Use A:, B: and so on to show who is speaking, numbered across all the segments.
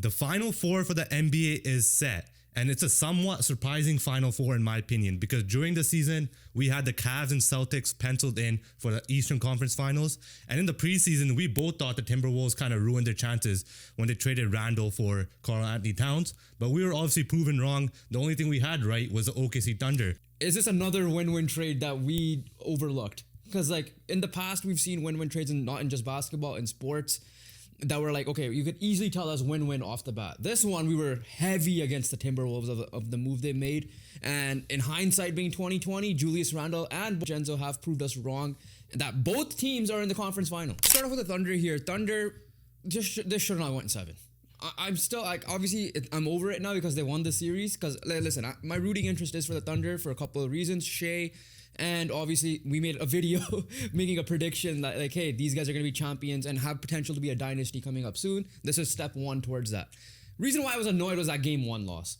A: The Final Four for the NBA is set, and it's a somewhat surprising Final Four in my opinion, because during the season, we had the Cavs and Celtics penciled in for the Eastern Conference Finals, and in the preseason, we both thought the Timberwolves kind of ruined their chances when they traded Randall for Karl Anthony Towns, but we were obviously proven wrong. The only thing we had right was the OKC Thunder.
B: Is this another win-win trade that we overlooked? Because like in the past, we've seen win-win trades, and not in just basketball, in sports, that were like, okay, you could easily tell us win-win off the bat. This one, we were heavy against the Timberwolves of the move they made. And in hindsight, being 2020, Julius Randle and Genzo have proved us wrong, that both teams are in the conference final. Start off with the Thunder here. Thunder, this should not have went 7. I'm still, like, obviously, I'm over it now because they won the series. Because, listen, my rooting interest is for the Thunder for a couple of reasons. Shea, and obviously, we made a video making a prediction that, like, hey, these guys are going to be champions and have potential to be a dynasty coming up soon. This is step 1 towards that. Reason why I was annoyed was that Game 1 loss.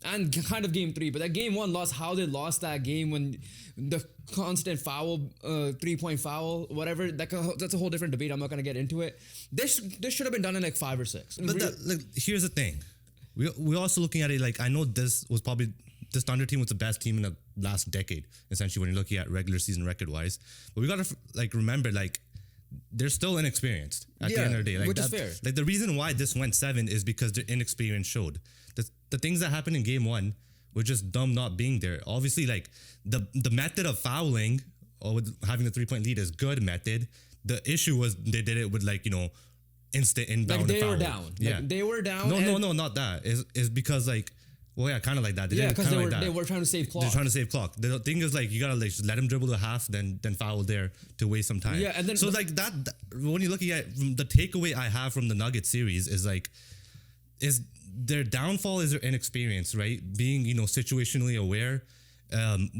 B: And kind of Game 3. But that Game 1 loss, how they lost that game when the constant foul, 3-point foul, whatever, that's a whole different debate. I'm not going to get into it. This should have been done in like 5 or 6.
A: But here's the thing. We're also looking at it like, I know this Thunder team was the best team in the last decade, essentially, when you're looking at regular season record-wise. But we got to remember, like, they're still inexperienced at the end of the day. Like,
B: which is fair.
A: Like, the reason why this went 7 is because their inexperience showed. The things that happened in Game 1 were just dumb not being there. Obviously, like, the method of fouling or with having the 3-point lead is good method. The issue was they did it with, like, instant inbound.
B: Like, they were
A: foul.
B: down.
A: Yeah.
B: Like, they were down.
A: No, not that. Is because, like, well, yeah, kind of like that. They
B: because
A: they
B: were trying to save clock.
A: They're trying to save clock. The thing is, like, you gotta, like, just let him dribble to half, then foul there to waste some time.
B: Yeah, and then
A: so like that when you're looking at the takeaway I have from the Nuggets series is like, is their downfall is their inexperience, right? Being situationally aware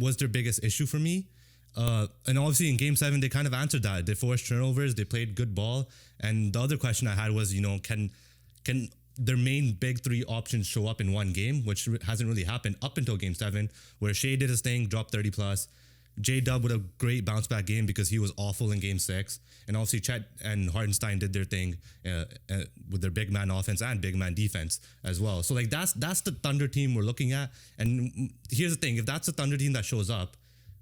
A: was their biggest issue for me. And obviously in Game 7 they kind of answered that. They forced turnovers. They played good ball. And the other question I had was, can their main big 3 options show up in one game, which hasn't really happened up until Game 7, where Shea did his thing, dropped 30 plus. J-Dub with a great bounce back game because he was awful in Game 6. And obviously Chet and Hartenstein did their thing with their big man offense and big man defense as well. So like that's the Thunder team we're looking at. And here's the thing, if that's the Thunder team that shows up,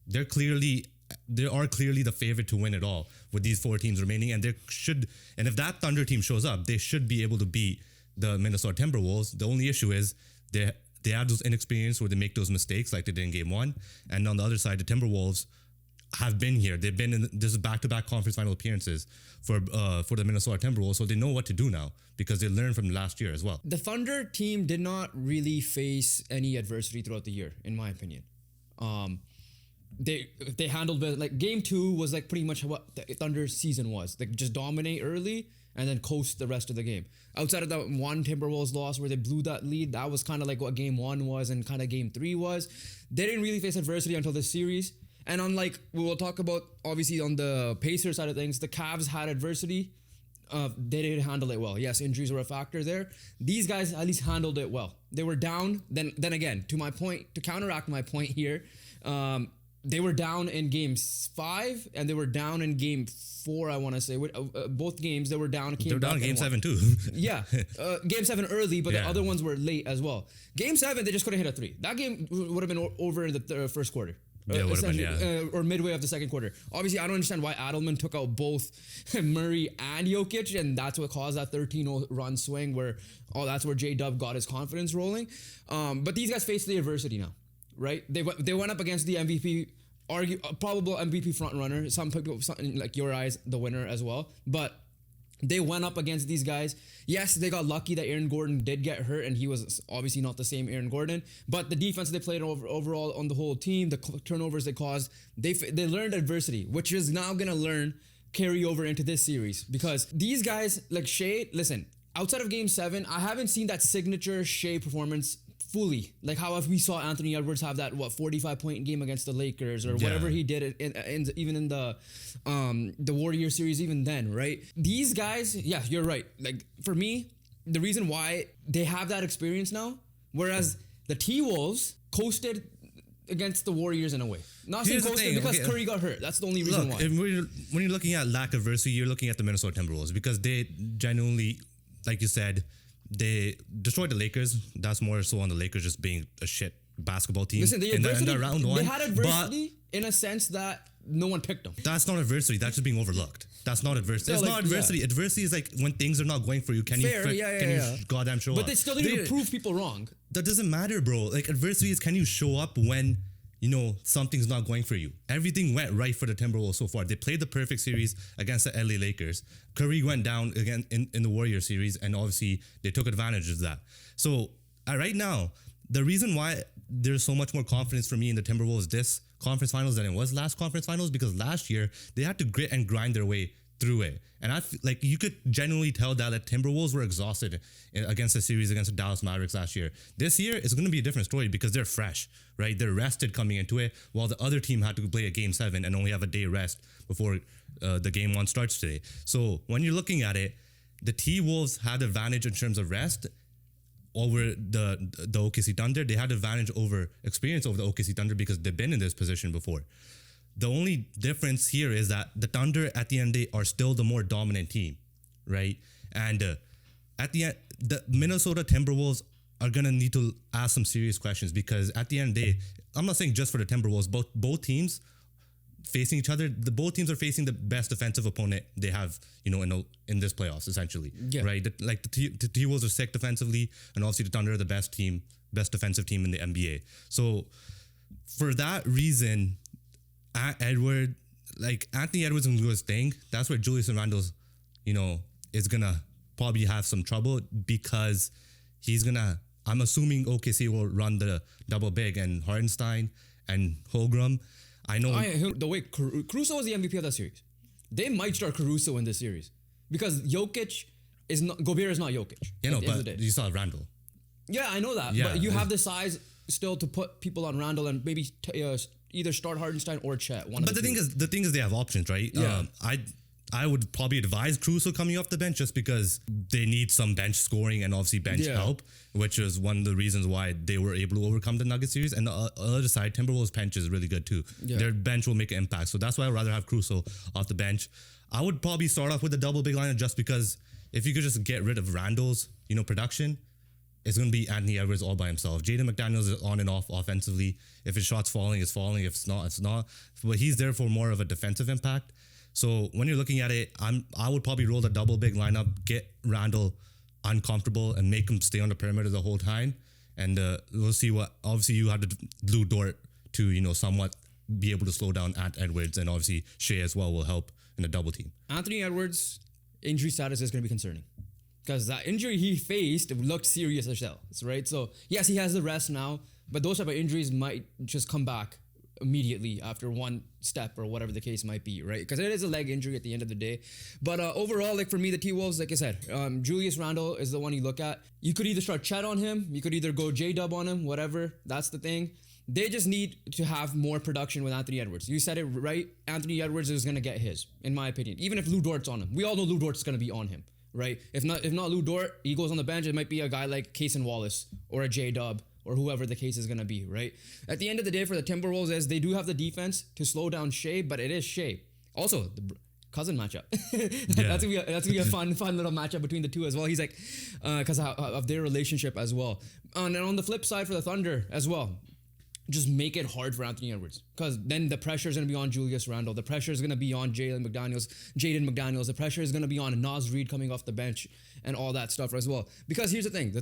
A: they are clearly the favorite to win it all with these 4 teams remaining. And if that Thunder team shows up, they should be able to beat the Minnesota Timberwolves. The only issue is they have those inexperience where they make those mistakes like they did in Game 1. And on the other side, the Timberwolves have been here. They've been in this is back-to-back conference final appearances for the Minnesota Timberwolves, so they know what to do now because they learned from last year as well.
B: The Thunder team did not really face any adversity throughout the year, in my opinion. They handled it, like Game 2 was like pretty much what the Thunder season was. Like, just dominate early and then coast the rest of the game. Outside of that one Timberwolves loss where they blew that lead, that was kind of like what Game 1 was and kind of Game 3 was. They didn't really face adversity until this series. And unlike, we will talk about, obviously, on the Pacers side of things, the Cavs had adversity. They didn't handle it well. Yes, injuries were a factor there. These guys at least handled it well. They were down. Then again, to counteract my point here, they were down in Game 5 and they were down in Game 4, I want to say. Both games, they were down.
A: They were down in Game 7 too.
B: Yeah. Game 7 early, but the other ones were late as well. Game 7, they just couldn't hit a 3. That game would have been over in the first quarter.
A: Yeah, would have been,
B: or midway of the second quarter. Obviously, I don't understand why Adelman took out both Murray and Jokic, and that's what caused that 13-0 run swing where, that's where J-Dub got his confidence rolling. But these guys face the adversity now, right? They went up against the MVP, probable MVP front runner. Some people, like your eyes, the winner as well. But they went up against these guys. Yes, they got lucky that Aaron Gordon did get hurt, and he was obviously not the same Aaron Gordon. But the defense they played overall on the whole team, the turnovers they caused, they learned adversity, which is now going to carry over into this series. Because these guys, like Shea, listen, outside of Game 7, I haven't seen that signature Shea performance fully, like how if we saw Anthony Edwards have that 45-point game against the Lakers or whatever he did even in the Warriors series, even then, right? These guys, yeah, you're right. Like for me, the reason why they have that experience now, whereas the T-Wolves coasted against the Warriors in a way. Not saying coasted because Curry got hurt. That's the only reason why.
A: When you're looking at lack of adversity, you're looking at the Minnesota Timberwolves because they genuinely, like you said, they destroyed the Lakers. That's more so on the Lakers just being a shit basketball team.
B: Listen,
A: in the round one.
B: They had adversity in a sense that no one picked them.
A: That's not adversity. That's just being overlooked. That's not adversity. It's not adversity. Yeah. Adversity is like when things are not going for you. Can you goddamn show up?
B: But they still need to prove people wrong.
A: That doesn't matter, bro. Like adversity is, can you show up when something's not going for you? Everything went right for the Timberwolves so far. They played the perfect series against the LA Lakers. Curry went down again in the Warrior series, and obviously they took advantage of that. So right now, the reason why there's so much more confidence for me in the Timberwolves this conference finals than it was last conference finals, because last year they had to grit and grind their way through it. And I feel like you could genuinely tell that the Timberwolves were exhausted against the series against the Dallas Mavericks last year. This year is going to be a different story because they're fresh, right? They're rested coming into it, while the other team had to play a game 7 and only have a day rest before the game 1 starts today. So when you're looking at it, the T-Wolves had advantage in terms of rest over the OKC Thunder. They had advantage over experience over the OKC Thunder because they've been in this position before. The only difference here is that the Thunder at the end of the day are still the more dominant team, right? And at the end, the Minnesota Timberwolves are going to need to ask some serious questions, because at the end of the day, I'm not saying just for the Timberwolves, both teams facing each other, both teams are facing the best defensive opponent they have, in this playoffs, essentially, right? The T-Wolves are sick defensively, and obviously the Thunder are the best defensive team in the NBA. So for that reason, Anthony Edwards is going to do his thing. That's where Julius Randle's, is going to probably have some trouble, because I'm assuming OKC will run the double big, and Hartenstein and Holmgren. I know.
B: The way Caruso was the MVP of that series. They might start Caruso in this series because Gobert is not Jokic.
A: But you saw Randle.
B: Yeah, I know that. Yeah, but you have the size still to put people on Randle and maybe either start Hartenstein or Chet.
A: But the thing is, they have options, right? Yeah. I would probably advise Caruso coming off the bench just because they need some bench scoring and obviously bench help, which is one of the reasons why they were able to overcome the Nuggets series. And the other side, Timberwolves bench is really good too. Yeah. Their bench will make an impact. So that's why I'd rather have Caruso off the bench. I would probably start off with a double big lineup just because if you could just get rid of Randle's, production, it's going to be Anthony Edwards all by himself. Jaden McDaniels is on and off offensively. If his shot's falling, it's falling. If it's not, it's not. But he's there for more of a defensive impact. So when you're looking at it, I would probably roll the double big lineup, get Randle uncomfortable, and make him stay on the perimeter the whole time. And we'll see what. Obviously, you have to Lou Dort to somewhat be able to slow down Edwards, and obviously Shea as well will help in the double team.
B: Anthony Edwards' injury status is going to be concerning because that injury he faced looked serious as hell, right? So yes, he has the rest now, but those type of injuries might just come back immediately after one step or whatever the case might be, right? Because it is a leg injury at the end of the day. But overall, for me, the T-Wolves, like I said, Julius Randle is the one you look at. You could either start Chet on him, you could either go J-Dub on him, whatever. That's the thing. They just need to have more production with Anthony Edwards. You said it right. Anthony Edwards is going to get his, in my opinion. Even if Lou Dort's on him. We all know Lou Dort's going to be on him, right? If not Lou Dort, he goes on the bench. It might be a guy like Cason Wallace or a J-Dub, or whoever the case is going to be, right? At the end of the day, for the Timberwolves, is they do have the defense to slow down Shea, but it is Shea. Also, the cousin matchup. That's gonna be a fun little matchup between the two as well. He's like, because of their relationship as well. And on the flip side for the Thunder as well, just make it hard for Anthony Edwards, because then the pressure is going to be on Julius Randle. The pressure is going to be on Jaden McDaniels. The pressure is going to be on Naz Reid coming off the bench and all that stuff as well. Because here's the thing,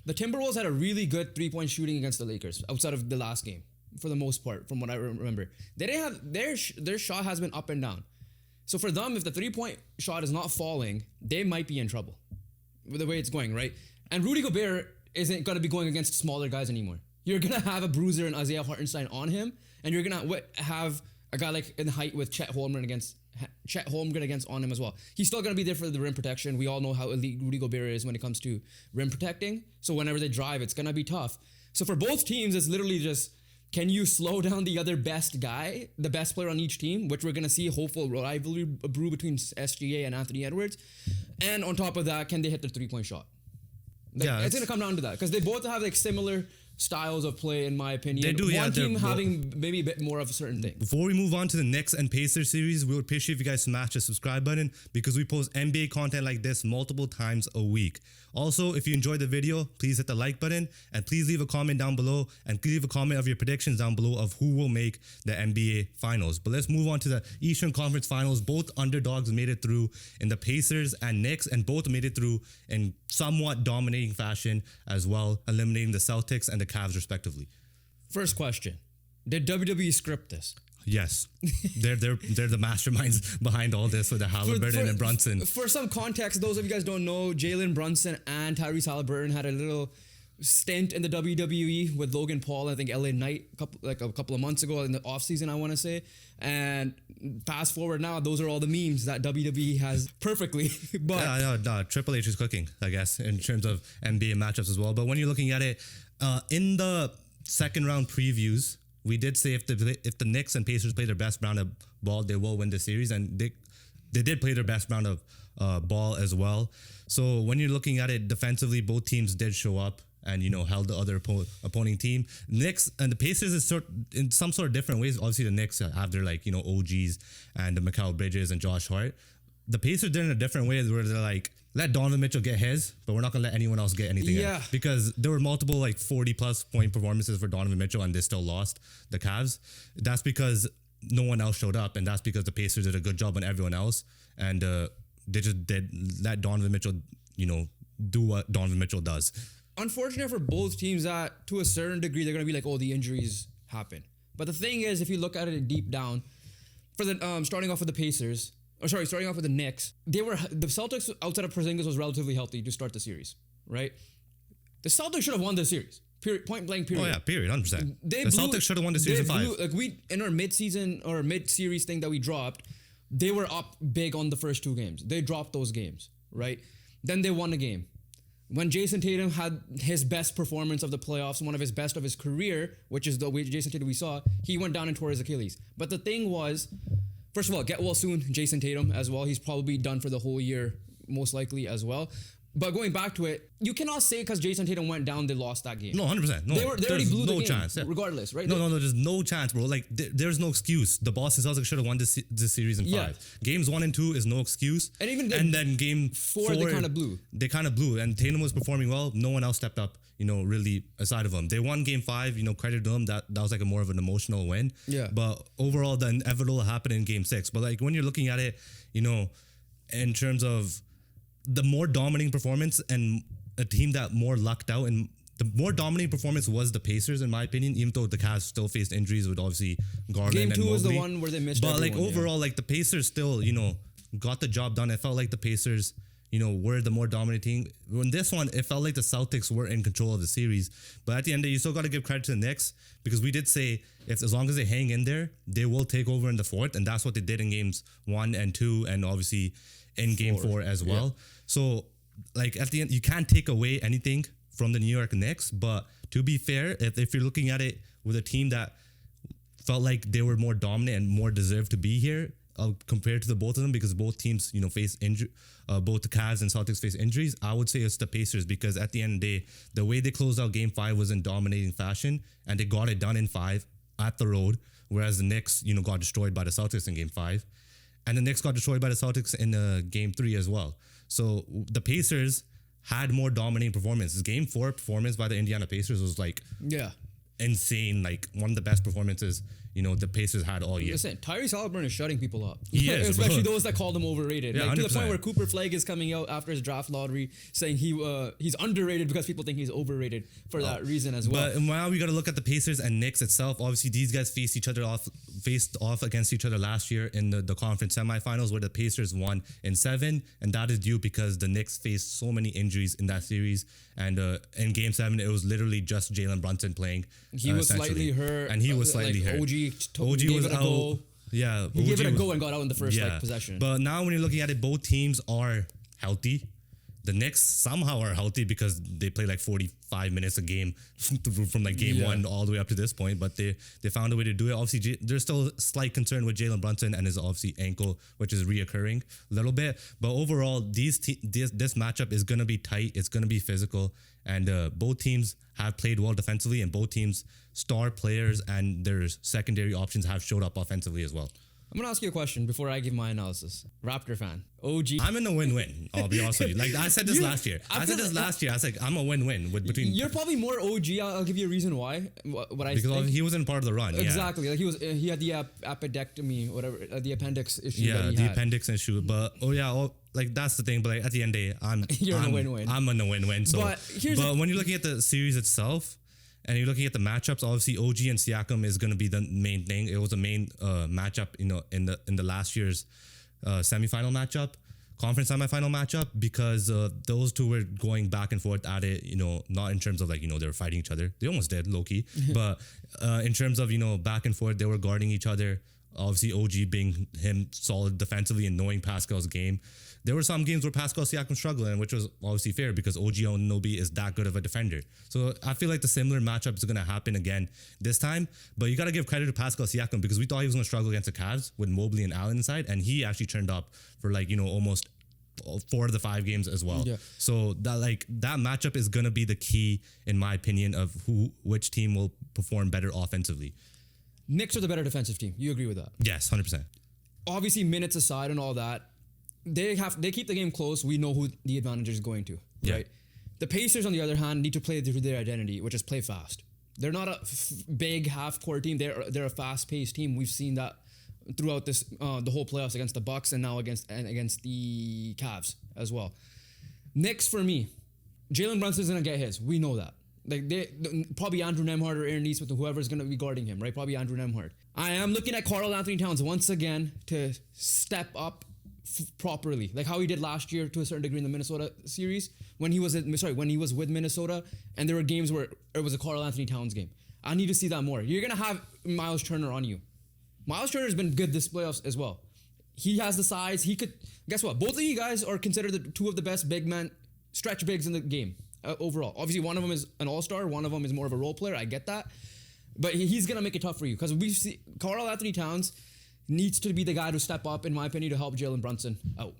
B: the Timberwolves had a really good 3-point shooting against the Lakers outside of the last game, for the most part, from what I remember. They didn't have their shot has been up and down. So for them, if the 3-point shot is not falling, they might be in trouble with the way it's going, right? And Rudy Gobert isn't going to be going against smaller guys anymore. You're going to have a bruiser and Isaiah Hartenstein on him, and you're going to have a guy like in height with Chet Holmgren against on him as well. He's still going to be there for the rim protection. We all know how elite Rudy Gobert is when it comes to rim protecting. So whenever they drive, it's going to be tough. So for both teams, it's literally just, can you slow down the other best guy, the best player on each team, which we're going to see a hopeful rivalry brew between SGA and Anthony Edwards. And on top of that, can they hit the 3-point shot? It's going to come down to that, because they both have similar styles of play, in my opinion.
A: They do, yeah.
B: One team having maybe a bit more of a certain thing.
A: Before we move on to the Knicks and Pacers series, we would appreciate if you guys smash the subscribe button because we post NBA content like this multiple times a week. Also, if you enjoyed the video, please hit the like button and please leave a comment down below and leave a comment of your predictions down below of who will make the NBA Finals. But let's move on to the Eastern Conference Finals. Both underdogs made it through in the Pacers and Knicks, and both made it through in somewhat dominating fashion as well, eliminating the Celtics and the Cavs respectively.
B: First question. Did WWE script this?
A: Yes, they're the masterminds behind all this with the Halliburton and Brunson.
B: For some context, those of you guys don't know, Jalen Brunson and Tyrese Halliburton had a little stint in the WWE with Logan Paul, I think LA Knight, a couple of months ago in the offseason, I want to say. And fast forward now, those are all the memes that WWE has perfectly. But
A: no, Triple H is cooking, I guess, in terms of NBA matchups as well. But when you're looking at it, in the second round previews, we did say if the Knicks and Pacers play their best round of ball, they will win the series, and they did play their best round of ball as well. So when you're looking at it defensively, both teams did show up and held the other opposing team. Knicks and the Pacers is in some sort of different ways. Obviously, the Knicks have their OGs and the Mikal Bridges and Josh Hart. The Pacers did it in a different way where they're like, let Donovan Mitchell get his, but we're not going to let anyone else get anything.
B: Yeah.
A: Because there were multiple 40+ point performances for Donovan Mitchell and they still lost the Cavs. That's because no one else showed up, and that's because the Pacers did a good job on everyone else, and they just did let Donovan Mitchell, do what Donovan Mitchell does.
B: Unfortunate for both teams that to a certain degree they're going to be like, oh, the injuries happen. But the thing is, if you look at it deep down, for the starting off with the Pacers, starting off with the Knicks, the Celtics outside of Porzingis was relatively healthy to start the series, right? The Celtics should have won the series. Period. Point blank. Period.
A: Oh yeah. Period. 100%. The Celtics should have won the series in 5.
B: In our mid-season or mid-series thing that we dropped, they were up big on the first 2 games. They dropped those games, right? Then they won a game. When Jason Tatum had his best performance of the playoffs, one of his best of his career, which is the way Jason Tatum we saw, he went down and tore his Achilles. But the thing was, first of all, get well soon, Jason Tatum as well. He's probably done for the whole year, most likely as well. But going back to it, you cannot say because Jason Tatum went down, they lost that game.
A: No, 100%. No,
B: they already blew the game,
A: chance. Yeah.
B: Regardless, right?
A: No, there's no chance, bro. There's no excuse. The Boston Celtics should have won this series in 5. Games 1 and 2 is no excuse.
B: And
A: then game 4,
B: they kind of blew.
A: They kind of blew, and Tatum was performing well. No one else stepped up, really aside of him. They won game 5, credit to them. That was like a more of an emotional win.
B: Yeah.
A: But overall, the inevitable happened in game 6. But when you're looking at it, in terms of the more dominating performance and a team that more lucked out, and the more dominating performance was the Pacers, in my opinion, even though the Cavs still faced injuries with obviously Garland
B: Game
A: and
B: 2
A: Mobley.
B: was the one where they missed.
A: But overall, the Pacers still, got the job done. It felt like the Pacers, were the more dominating. In this one, it felt like the Celtics were in control of the series. But at the end of the day, you still got to give credit to the Knicks because we did say as long as they hang in there, they will take over in the 4th, and that's what they did in games 1 and 2, and obviously in game 4 as well. Yeah. So, at the end, you can't take away anything from the New York Knicks. But to be fair, if you're looking at it with a team that felt like they were more dominant and more deserved to be here compared to the both of them, because both teams, face injury, both the Cavs and Celtics face injuries, I would say it's the Pacers, because at the end of the day, the way they closed out game 5 was in dominating fashion, and they got it done in 5 at the road, whereas the Knicks, got destroyed by the Celtics in game 5. And the Knicks got destroyed by the Celtics in game 3 as well. So the Pacers had more dominating performances. Game 4 performance by the Indiana Pacers was insane. One of the best performances, the Pacers had all year.
B: Listen, Tyrese Halliburton is shutting people up.
A: He is,
B: especially those that called him overrated.
A: Yeah,
B: to the point where Cooper Flagg is coming out after his draft lottery saying he's underrated because people think he's overrated for that reason as well.
A: But now we got to look at the Pacers and Knicks itself. Obviously, these guys faced off against each other last year in the conference semifinals, where the Pacers won in 7, and that is due because the Knicks faced so many injuries in that series. And in game 7, it was literally just Jalen Brunson playing.
B: He was slightly hurt.
A: And he was slightly hurt. OG was out. Yeah.
B: He gave it a go and got out in the first possession.
A: But now when you're looking at it, both teams are healthy. The Knicks somehow are healthy because they play like 45 minutes a game from like game one all the way up to this point. But they found a way to do it. Obviously, there's still a slight concern with Jalen Brunson and his obviously ankle, which is reoccurring a little bit. But overall, this matchup is going to be tight. It's going to be physical. And both teams have played well defensively, and both teams' star players and their secondary options have showed up offensively as well.
B: I'm going to ask you a question before I give my analysis. Raptor fan. OG.
A: I'm in a win-win, I'll be honest with you. Like, I said this last year. I said I'm a win-win between...
B: You're probably more OG. I'll give you a reason why.
A: Because he wasn't part of the run.
B: Exactly.
A: Yeah.
B: Like he had the appendectomy, whatever, the appendix issue.
A: Yeah,
B: that he
A: the
B: had.
A: appendix issue. But like that's the thing. But like, at the end of the day, I'm
B: in a win-win.
A: I'm in a win-win. So,
B: but
A: when you're looking at the series itself, and you're looking at the matchups, obviously OG and Siakam is going to be the main thing. It was a main matchup, in the last year's semifinal matchup, conference semifinal matchup, because those two were going back and forth at it. Not in terms of like they were fighting each other. They almost did, low key, but in terms of back and forth, they were guarding each other. Obviously, OG being him solid defensively and knowing Pascal's game. There were some games where Pascal Siakam struggled, which was obviously fair because OG Anunoby is that good of a defender. So I feel like the similar matchup is going to happen again this time. But you got to give credit to Pascal Siakam because we thought he was going to struggle against the Cavs with Mobley and Allen inside, and he actually turned up for almost 4 of the 5 games as well. Yeah. So that matchup is going to be the key, in my opinion, of which team will perform better offensively.
B: Knicks are the better defensive team. You agree with that?
A: Yes, 100%.
B: Obviously, minutes aside and all that, they keep the game close. We know who the advantage is going to, right? The Pacers, on the other hand, need to play to their identity, which is play fast. They're not a big half-court team. They're a fast-paced team. We've seen that throughout this the whole playoffs against the Bucks and now against the Cavs as well. Knicks, for me, Jalen Brunson's gonna get his. We know that. Probably Andrew Nembhard or Aaron Nesmith or whoever's going to be guarding him, right? Probably Andrew Nembhard. I am looking at Karl Anthony Towns once again to step up properly, like how he did last year to a certain degree in the Minnesota series when he was with Minnesota, and there were games where it was a Karl Anthony Towns game. I need to see that more. You're going to have Miles Turner on you. Miles Turner's been good this playoffs as well. He has the size. He could, guess what? Both of you guys are considered the 2 of the best big men, stretch bigs in the game. Overall, obviously one of them is an all-star, one of them is more of a role player. I get that, but he's gonna make it tough for you because we see Karl Anthony Towns needs to be the guy to step up, in my opinion, to help Jalen Brunson out,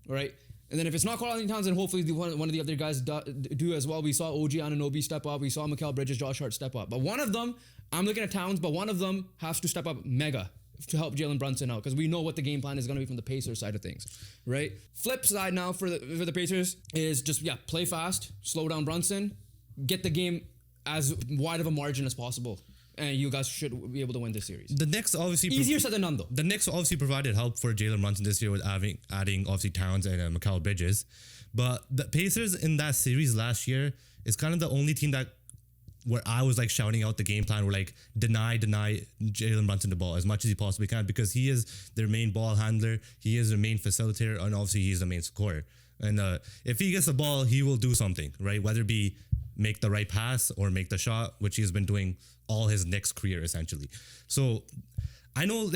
B: right? And then if it's not Karl Anthony Towns, then hopefully one of the other guys do as well. We saw OG Anunoby step up, we saw Mikal Bridges, Josh Hart step up, but one of them, I'm looking at Towns, but one of them has to step up mega to help Jalen Brunson out because we know what the game plan is going to be from the Pacers side of things, right? Flip side now for the Pacers is just play fast, slow down Brunson, get the game as wide of a margin as possible, and you guys should be able to win this series.
A: The Knicks obviously
B: easier said than done though.
A: The Knicks obviously provided help for Jalen Brunson this year with adding obviously Towns and Mikal Bridges, but the Pacers in that series last year is kind of the only team where I was like shouting out the game plan, where like deny Jalen Brunson the ball as much as he possibly can because he is their main ball handler, he is their main facilitator, and obviously he's the main scorer. And if he gets the ball, he will do something, right? Whether it be make the right pass or make the shot, which he has been doing all his Knicks career essentially. So I know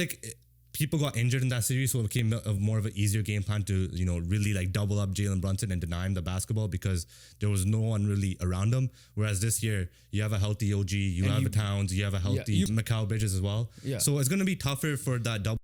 A: people got injured in that series, so it became more of an easier game plan to, really like double up Jalen Brunson and deny him the basketball because there was no one really around him. Whereas this year, you have a healthy OG, you have a Towns, you have a healthy Mikal Bridges as well. Yeah. So it's going to be tougher for that double